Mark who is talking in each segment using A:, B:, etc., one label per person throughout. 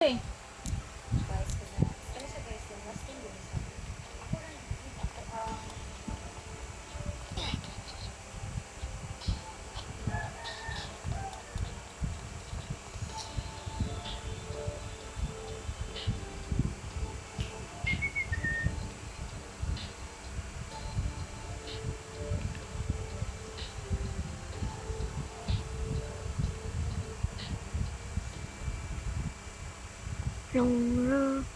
A: Eh.
B: Long.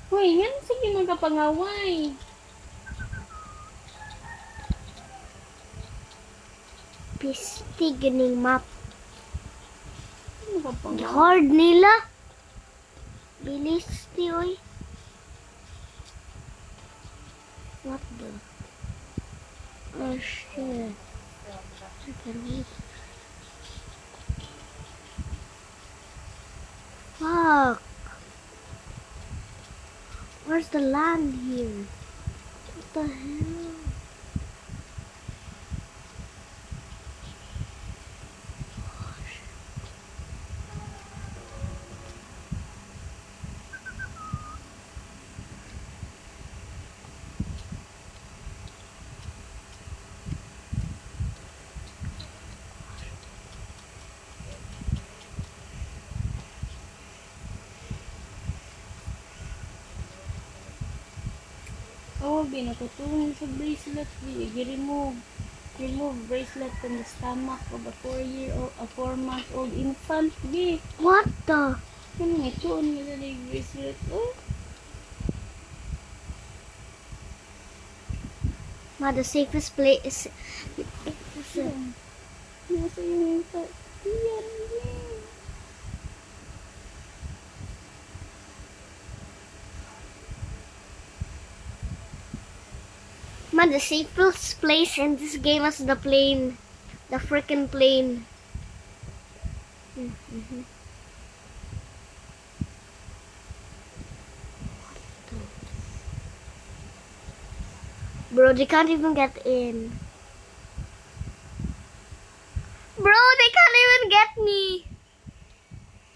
A: Hoy, yan sige magkapangaway.
B: Pisti ganing map.
A: Magkapangaway.
B: Hard nila. Bilis ti oy. What the? Oh shit. I can't wait. Fuck. Where's the land here? What the hell?
A: Oh, binakutulong sa bracelet. Remove. Remove bracelet from the stomach of a 4-month-old infant. Gi.
B: What the?
A: Ano nga ito? Ano nga yung bracelet? Oh.
B: Ma, the safest place is
A: Nasa yung infant. Yan.
B: Ma, the safest place in this game is the plane. The freaking plane. Bro, they can't even get in. Bro, they can't even get me.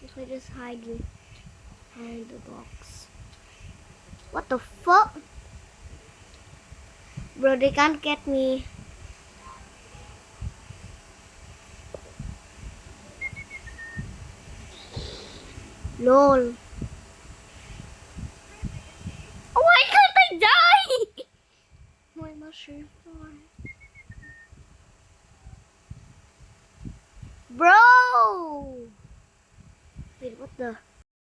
B: If I just hide behind the box. What the fuck? Bro, they can't get me. Lol. Oh, why can't I die? Why am I sure for? Bro! Wait, what the?